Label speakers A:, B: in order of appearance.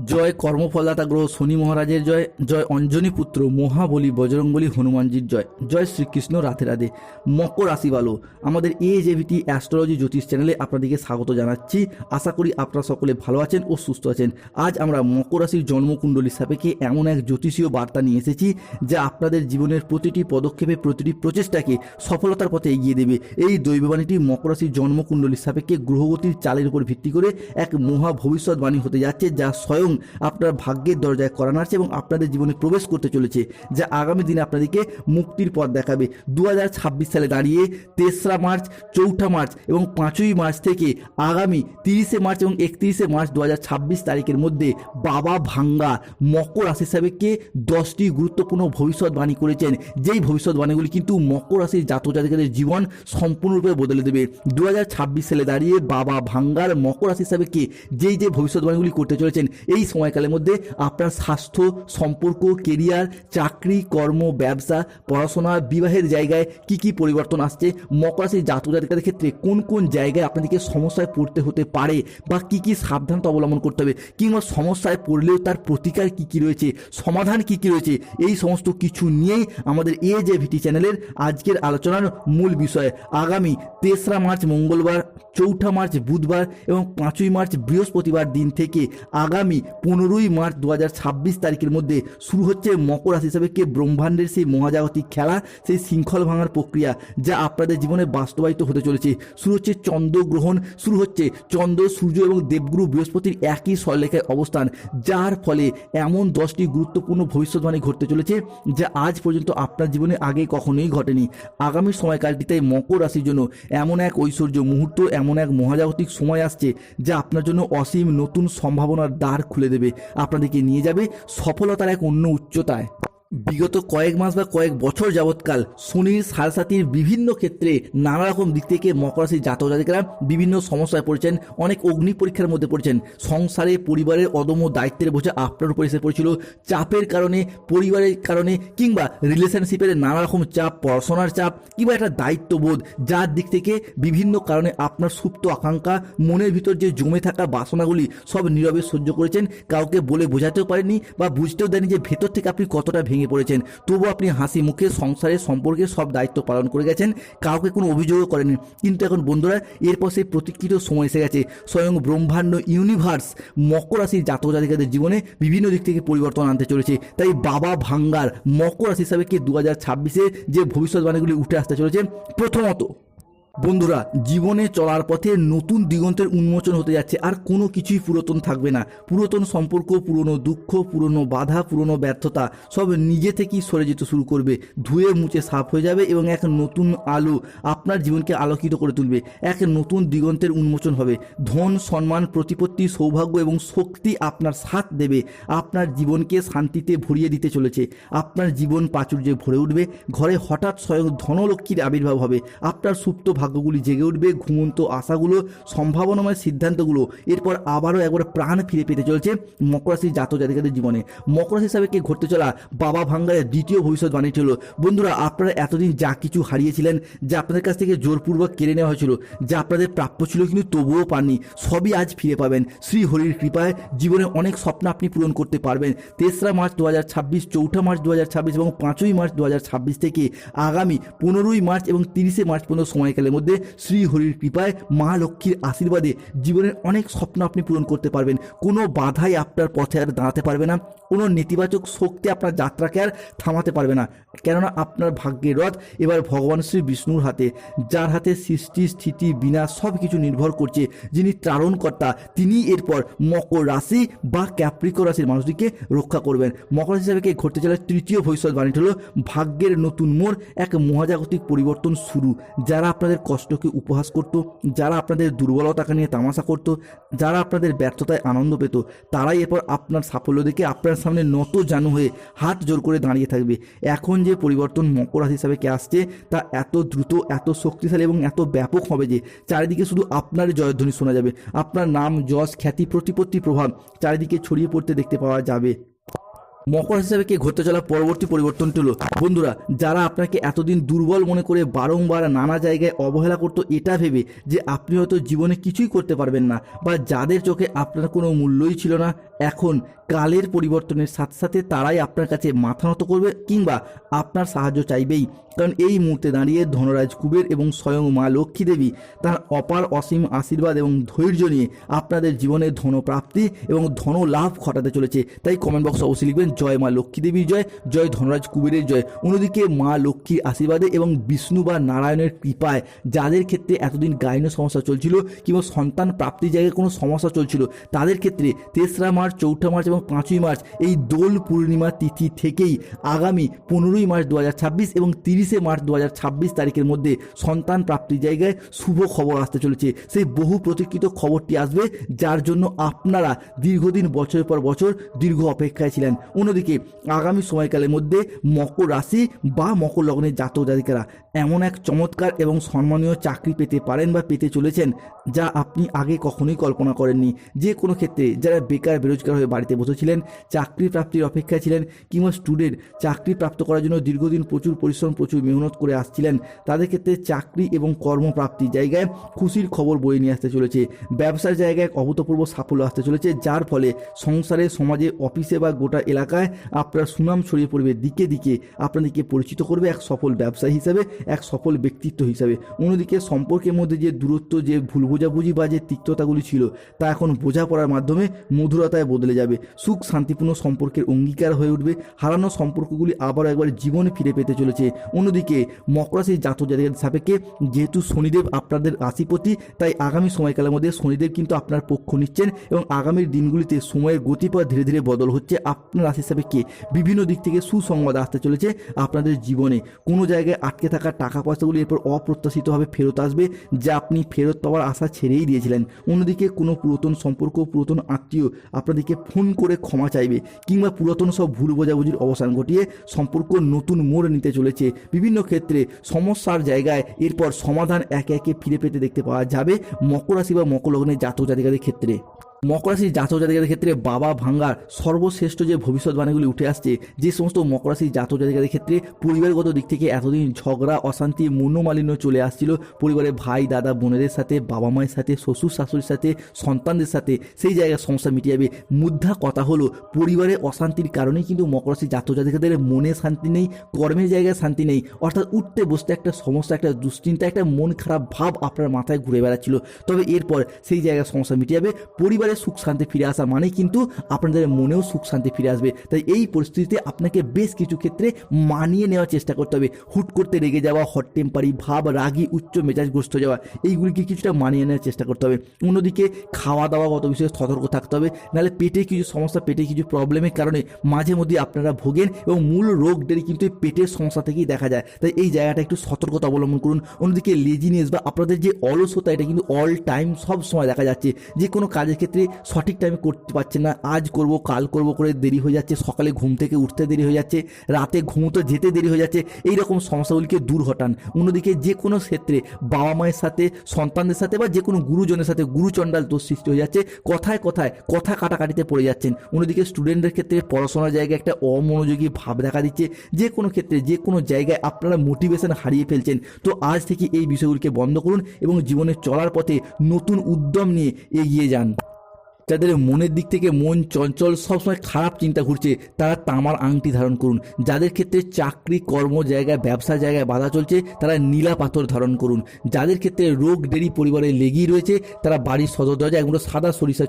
A: জয় কর্মফলদাতা গ্রহ শনি মহারাজের জয়, জয় অঞ্জনী পুত্র মহাবলী বজরংবলী হনুমানজির জয়, জয় শ্রীকৃষ্ণ রাধে রাধে। মকর রাশি ভালো আমাদের AJVT অ্যাস্ট্রোলজি জ্যোতিষ চ্যানেলে আপনাদেরকে স্বাগত জানাচ্ছি। আশা করি আপনারা সকলে ভালো আছেন ও সুস্থ আছেন। আজ আমরা মকর রাশির জন্মকুণ্ডলী সাপেক্ষে এমন এক জ্যোতিষীয় বার্তা নিয়ে এসেছি যা আপনাদের জীবনের প্রতিটি পদক্ষেপে প্রতিটি প্রচেষ্টাকে সফলতার পথে এগিয়ে দেবে। এই দৈববাণীটি মকর রাশির জন্মকুণ্ডলী সাপেক্ষে গ্রহগতির চালের উপর ভিত্তি করে এক মহা ভবিষ্যৎবাণী হতে যাচ্ছে, যা স্বয়ং আপনার ভাগ্যের দরজায় করা নাড়ছে এবং আপনাদের জীবনে প্রবেশ করতে চলেছে, যা আগামী দিনে আপনাদেরকে মুক্তির পথ দেখাবে। 2026 সালে দাঁড়িয়ে 3রা মার্চ, 4ঠা মার্চ এবং 5ই মার্চ থেকে আগামী 30শে মার্চ এবং 31শে মার্চ 2026 তারিখের মধ্যে বাবা ভাঙ্গা মকর রাশি সাপেক্ষে 10টি গুরুত্বপূর্ণ ভবিষ্যৎবাণী করেছেন, যেই ভবিষ্যৎবাণীগুলি কিন্তু মকর রাশির জাতক জাতিকাদের জীবন সম্পূর্ণরূপে বদলে দেবে। 2026 সালে দাঁড়িয়ে বাবা ভাঙ্গার মকর রাশি সাপেক্ষে যে ভবিষ্যৎবাণীগুলি করতে চলেছেন, এই সময়কালের মধ্যে আপনার স্বাস্থ্য, সম্পর্ক, কেরিয়ার, চাকরি, কর্ম, ব্যবসা, পড়াশোনা, বিবাহের জায়গায় কি পরিবর্তন আসছে, মকর রাশির জাতক জাতিকাদের ক্ষেত্রে কোন কোন জায়গায় আপনাদেরকে সমস্যায় পড়তে হতে পারে বা কি সাবধানতা অবলম্বন করতে হবে, কিংবা সমস্যায় পড়লেও তার প্রতিকার কি রয়েছে, সমাধান কি রয়েছে, এই সমস্ত কিছু নিয়েই আমাদের AJVT চ্যানেলের আজকের আলোচনার মূল বিষয়। আগামী 3রা মার্চ মঙ্গলবার, 4ঠা মার্চ বুধবার এবং 5ই মার্চ বৃহস্পতিবার দিন থেকে আগামী 15ই মার্চ 2026 তারিখের মধ্যে শুরু হচ্ছে মকর রাশি সাপেক্ষে ব্রহ্মাণ্ডের সেই মহাজাগতিক খেলা, সেই শৃঙ্খল ভাঙার প্রক্রিয়া, যা আপনাদের জীবনে বাস্তবায়িত হতে চলেছে। শুরু হচ্ছে চন্দ্রগ্রহণ, শুরু হচ্ছে চন্দ্র, সূর্য এবং দেবগুরু বৃহস্পতির একই সরলরেখায় অবস্থান, যার ফলে এমন 10টি গুরুত্বপূর্ণ ভবিষ্যৎবাণী ঘটতে চলেছে যা আজ পর্যন্ত আপনার জীবনে আগে কখনোই ঘটেনি। আগামী সময়কালটিতে মকর রাশির জন্য এমন এক ঐশ্বর্য মুহূর্ত, এমন এক মহাজাগতিক সময় আসছে যা আপনার জন্য অসীম নতুন সম্ভাবনার দ্বার খুলে দেবে, আপনাদেরকে নিয়ে যাবে সফলতার এক অন্য উচ্চতায়। বিগত কয়েক মাস বা কয়েক বছর যাবৎকাল শনির সাড়েসাতির বিভিন্ন ক্ষেত্রে নানা রকম দিক থেকে মকর রাশির জাতক জাতিকারা বিভিন্ন সমস্যায় পড়েছেন, অনেক অগ্নি পরীক্ষার মধ্যে পড়েছেন। সংসারে পরিবারের অদম্য দায়িত্বের বোঝা আপনার উপর এসে পড়েছিল, চাপের কারণে, পরিবারের কারণে, কিংবা রিলেশনশিপের নানা রকম চাপ, পড়াশোনার চাপ, কিংবা একটা দায়িত্ববোধ, যার দিক থেকে বিভিন্ন কারণে আপনার সুপ্ত আকাঙ্ক্ষা, মনের ভিতর যে জমে থাকা বাসনাগুলি সব নীরবে সহ্য করেছেন। কাউকে বলে বোঝাতেও পারেননি বা বুঝতেও দেননি যে ভেতর থেকে আপনি কতটা ভেঙে পড়েছেন। তবুও আপনি হাসি মুখে সংসারের সম্পর্কে সব দায়িত্ব পালন করে গেছেন, কাউকে কোনো অভিযোগও করেননি। কিন্তু এখন বন্ধুরা, এরপর সেই প্রতীক্ষিত সময় এসে গেছে। স্বয়ং ব্রহ্মাণ্ড, ইউনিভার্স মকর রাশির জাতক জাতিকাদের জীবনে বিভিন্ন দিক থেকে পরিবর্তন আনতে চলেছে। তাই বাবা ভাঙ্গার মকর রাশি হিসাবে 2026-এ যে ভবিষ্যৎবাণীগুলি উঠে আসতে চলেছে, প্রথমত বন্ধুরা, জীবনে চলার পথে নতুন দিগন্তের উন্মোচন হতে যাচ্ছে, আর কোনো কিছুই পুরাতন থাকবে না। পুরাতন সম্পর্ক, পুরনো দুঃখ, পুরনো বাধা, পুরনো ব্যর্থতা সব নিজে থেকেই সরে যেতে শুরু করবে, ধুয়ে মুছে সাফ হয়ে যাবে এবং এক নতুন আলো আপনার জীবনকে আলোকিত করে তুলবে। এক নতুন দিগন্তের উন্মোচন হবে। ধন, সম্মান, প্রতিপত্তি, সৌভাগ্য এবং শক্তি আপনার সাথ দেবে, আপনার জীবনকে শান্তিতে ভরিয়ে দিতে চলেছে। আপনার জীবন প্রাচুর্যে ভরে উঠবে, ঘরে হঠাৎ স্বয়ং ধনলক্ষ্মীর আবির্ভাব হবে, আপনার সুপ্ত ভাগ্যগুলি জেগে উঠবে, ঘুমন্ত আশাগুলো, সম্ভাবনাময় সিদ্ধান্তগুলো এরপর আবারও একবার প্রাণ ফিরে পেতে চলছে মকর রাশির জাতক জাতিকাদের জীবনে। মকর রাশি হিসাবে ঘটতে চলা বাবা ভাঙ্গারের দ্বিতীয় ভবিষ্যৎবাণী ছিল, বন্ধুরা, আপনারা এতদিন যা কিছু হারিয়েছিলেন, যা আপনাদের কাছ থেকে জোরপূর্বক কেড়ে নেওয়া হয়েছিল, যা আপনাদের প্রাপ্য ছিল কিন্তু তবুও পাননি, সবই আজ ফিরে পাবেন শ্রী হরির কৃপায়। জীবনে অনেক স্বপ্ন আপনি পূরণ করতে পারবেন। 3রা মার্চ 2026, 4ঠা মার্চ 2026 এবং 5ই মার্চ 2026 থেকে আগামী 15ই মার্চ এবং 30শে মার্চ পর্যন্ত সময়কালের মধ্যে শ্রী হরির কৃপায়, মা লক্ষ্মীর আশীর্বাদে জীবনের অনেক স্বপ্ন আপনি পূরণ করতে পারবেন। কোনো বাধাই আপনার পথে আর দাঁড়াতে পারবে না, কোনো নেতিবাচক শক্তি আপনার যাত্রাকে আর থামাতে পারবে না, কেননা আপনার ভাগ্যের রথ এবার ভগবান শ্রী বিষ্ণুর হাতে, যার হাতে সৃষ্টি, স্থিতি, বিনাশ সব কিছু নির্ভর করছে। যিনি ত্রারণকর্তা, তিনি এরপর মকর রাশি বা ক্যাপ্রিকো রাশির মানুষটিকে রক্ষা করবেন। মকর রাশি হিসাবে ঘটতে চলা তৃতীয় ভবিষ্যৎবাণী হল ভাগ্যের নতুন মোড়, এক মহাজাগতিক পরিবর্তন শুরু। যারা আপনাদের কষ্টকে উপহাস করত, যারা আপনাদের দুর্বলতাকে নিয়ে তামাশা করত, যারা আপনাদের ব্যর্থতায় আনন্দ পেত, তারাই এরপর আপনার সাফল্য দেখে আপনার সামনে নত জানু হয়ে হাত জোর করে দাঁড়িয়ে থাকবে। এখন যে পরিবর্তন মকর রাশি হিসাবে আসছে তা এত দ্রুত, এত শক্তিশালী এবং এত ব্যাপক হবে যে চারিদিকে শুধু আপনার জয়ধ্বনি শোনা যাবে। আপনার নাম, যশ, খ্যাতি, প্রতিপত্তি, প্রভাব চারিদিকে ছড়িয়ে পড়তে দেখতে পাওয়া যাবে। মকর রাশি হিসাবে ঘটতে চলা পরবর্তী পরিবর্তনটি হলো, বন্ধুরা, যারা আপনাকে এতদিন দুর্বল মনে করে বারংবার নানা জায়গায় অবহেলা করতো, এটা ভেবে যে আপনি হয়তো জীবনে কিছুই করতে পারবেন না, বা যাদের চোখে আপনার কোনো মূল্যই ছিল না, এখন কালের পরিবর্তনের সাথে সাথে তারাই আপনার কাছে মাথা নত করবে কিংবা আপনার সাহায্য চাইবেই। কারণ এই মুহূর্তে দাঁড়িয়ে ধনরাজ কুবের এবং স্বয়ং মা লক্ষ্মী দেবী তার অপার অসীম আশীর্বাদ এবং ধৈর্য নিয়ে আপনাদের জীবনে ধনপ্রাপ্তি এবং ধন লাভ ঘটাতে চলেছে। তাই কমেন্ট বক্সে অবশ্যই লিখবেন জয় মা লক্ষ্মী দেবীর জয়, জয় ধনরাজ কুবেরের জয়। অন্যদিকে মা লক্ষ্মীর আশীর্বাদে এবং বিষ্ণু বা নারায়ণের কৃপায় যাদের ক্ষেত্রে এতদিন গাইনো সমস্যা চলছিল কিংবা সন্তান প্রাপ্তির জায়গায় কোনো সমস্যা চলছিল, তাদের ক্ষেত্রে 3রা মার্চ, 4ঠা মার্চ এবং 5ই মার্চ এই দোল পূর্ণিমা তিথি থেকেই আগামী 15ই মার্চ 2026 এবং 30শে মার্চ 2026 তারিখের মধ্যে সন্তান প্রাপ্তির জায়গায় শুভ খবর আসতে চলেছে। সেই বহু প্রতীক্ষিত খবরটি আসবে, যার জন্য আপনারা দীর্ঘদিন বছরের পর বছর দীর্ঘ অপেক্ষায় ছিলেন। অন্যদিকে আগামী সময়কালের মধ্যে মকর রাশি বা মকর লগ্নের জাতক জাতিকারা এমন এক চমৎকার এবং সম্মানীয় চাকরি পেতে পারেন বা পেতে চলেছেন যা আপনি আগে কখনোই কল্পনা করেননি। যে কোনো ক্ষেত্রে যারা বেকার বেরোজগার হয়ে বাড়িতে বসেছিলেন, চাকরি প্রাপ্তির অপেক্ষায় ছিলেন কিংবা স্টুডেন্ট চাকরি প্রাপ্ত করার জন্য দীর্ঘদিন প্রচুর পরিশ্রম প্রচুর মেহনত করে আসছিলেন, তাদের ক্ষেত্রে চাকরি এবং কর্মপ্রাপ্তির জায়গায় খুশির খবর বয়ে নিয়ে আসতে চলেছে। ব্যবসার জায়গায় এক অভূতপূর্ব সাফল্য আসতে চলেছে, যার ফলে সংসারে, সমাজে, অফিসে বা গোটা এলাকায় আপনার সুনাম ছড়িয়ে পড়বে। দিকে দিকে আপনাদেরকে পরিচিত করবে এক সফল ব্যবসায়ী হিসাবে, এক সফল ব্যক্তিত্ব হিসাবে। অন্যদিকে সম্পর্কের মধ্যে যে দূরত্ব, যে ভুল বোঝাবুঝি বা যে তিক্ততাগুলি ছিল, তা এখন বোঝাপড়ার মাধ্যমে মধুরতায় বদলে যাবে। সুখ শান্তিপূর্ণ সম্পর্কের অঙ্গীকার হয়ে উঠবে। হারানো সম্পর্কগুলি আবারও একবার জীবনে ফিরে পেতে চলেছে। অন্যদিকে মকর রাশির জাতক জাতিকাদের সাপেক্ষে যেহেতু শনিদেব আপনাদের রাশিপতি, তাই আগামী সময়কালের মধ্যে শনিদেব কিন্তু আপনার পক্ষ নিচ্ছেন এবং আগামীর দিনগুলিতে সময়ের গতিপথ ধীরে ধীরে বদল হচ্ছে। আপনার রাশির সাপেক্ষে বিভিন্ন দিক থেকে সুসংবাদ আসতে চলেছে আপনাদের জীবনে। কোনো জায়গায় আটকে থাকা টাকা পয়সাগুলি এরপর অপ্রত্যাশিতভাবে ফেরত আসবে, যা আপনি ফেরত পাওয়ার আশা ছেড়েই দিয়েছিলেন। অন্যদিকে কোনো পুরাতন সম্পর্ক, পুরাতন আত্মীয় আপনাদেরকে ফোন করে ক্ষমা চাইবে কিংবা পুরাতন সব ভুল বোঝাবুঝির অবসান ঘটিয়ে সম্পর্ক নতুন মোড় নিতে চলেছে। বিভিন্ন ক্ষেত্রে সমস্যার জায়গায় এরপর সমাধান একে একে ফিরে পেতে দেখতে পাওয়া যাবে মকর রাশি বা মকর লগ্নের জাতক জাতিকাদের ক্ষেত্রে। মকর রাশির জাতক জাতিকাদের ক্ষেত্রে বাবা ভাঙ্গার সর্বশ্রেষ্ঠ যে ভবিষ্যৎবাণীগুলি উঠে আসছে, যে সমস্ত মকর রাশির জাতক জাতিকাদের ক্ষেত্রে পরিবারগত দিক থেকে এতদিন ঝগড়া, অশান্তি, মনোমালিন্য চলে আসছিল পরিবারের ভাই দাদা বোনেদের সাথে, বাবা মায়ের সাথে, শ্বশুর শাশুড়ির সাথে, সন্তানদের সাথে, সেই জায়গায় সমস্যা মিটে যাবে। মুদ্রা কথা হলো পরিবারে অশান্তির কারণেই কিন্তু মকর রাশির জাতক জাতিকাদের মনে শান্তি নেই, কর্মের জায়গায় শান্তি নেই, অর্থাৎ উঠতে বসতে একটা সমস্যা, একটা দুশ্চিন্তা, একটা মন খারাপ ভাব আপনার মাথায় ঘুরে বেড়াচ্ছিল। তবে এরপর সেই জায়গায় সমস্যা মিটে যাবে। পরিবারের সুখ শান্তি ফিরে আসা মানে কিন্তু আপনাদের মনেও সুখ শান্তি ফিরে আসবে। তাই এই পরিস্থিতিতে আপনাকে বেশ কিছু ক্ষেত্রে মানিয়ে নেওয়ার চেষ্টা করতে হবে। হুট করতে রেগে যাওয়া, হট টেম্পারি ভাব, রাগী, উচ্চ মেজাজগ্রস্ত যাওয়া, এইগুলিকে কিছুটা মানিয়ে নেওয়ার চেষ্টা করতে হবে। অন্যদিকে খাওয়া দাওয়াগত বিষয়ে সতর্ক থাকতে হবে, নাহলে পেটে কিছু সমস্যা, পেটে কিছু প্রবলেমের কারণে মাঝে মধ্যে আপনারা ভোগেন এবং মূল রোগটাই কিন্তু এই পেটের সমস্যা থেকেই দেখা যায়। তাই এই জায়গাটা একটু সতর্কতা অবলম্বন করুন। অন্যদিকে লেজিনেস বা আপনাদের যে অলসতা, এটা কিন্তু অল টাইম সব সময় দেখা যাচ্ছে। যে কোনো কাজের ক্ষেত্রে সঠিক টাইমে করতে পারছেন না, আজ করব কাল করব করে দেরি হয়ে যাচ্ছে, সকালে ঘুম থেকে উঠতে দেরি হয়ে যাচ্ছে, রাতে ঘুমোতে যেতে দেরি হয়ে যাচ্ছে, এই রকম সমস্যাগুলিকে দূর হটান। অন্যদিকে যে কোনো ক্ষেত্রে বাবা মায়ের সাথে, সন্তানদের সাথে বা যে কোনো গুরুজনের সাথে গুরুচণ্ডাল দোষ সৃষ্টি হয়ে যাচ্ছে, কথায় কথায় কথা কাটাকাটিতে পড়ে যাচ্ছেন। অন্যদিকে স্টুডেন্টদের ক্ষেত্রে পড়াশোনার জায়গায় একটা অমনোযোগী ভাব দেখা দিচ্ছে। যে কোনো ক্ষেত্রে যে কোনো জায়গায় আপনারা মোটিভেশন হারিয়ে ফেলছেন। তো আজ থেকে এই বিষয়গুলিকে বন্ধ করুন এবং জীবনে চলার পথে নতুন উদ্যম নিয়ে এগিয়ে যান। যাদের মনের দিক থেকে মন চঞ্চল, সবসময় খারাপ চিন্তা ঘুরছে, তারা তামার আংটি ধারণ করুন। যাদের ক্ষেত্রে চাকরি, কর্ম জায়গায়, ব্যবসা জায়গায় বাধা চলছে, তারা নীলা পাথর ধারণ করুন। যাদের ক্ষেত্রে রোগ দেরি পরিবারে লেগেই রয়েছে, তারা বাড়ির সদর দরজা একগুলো সাদা সরিষা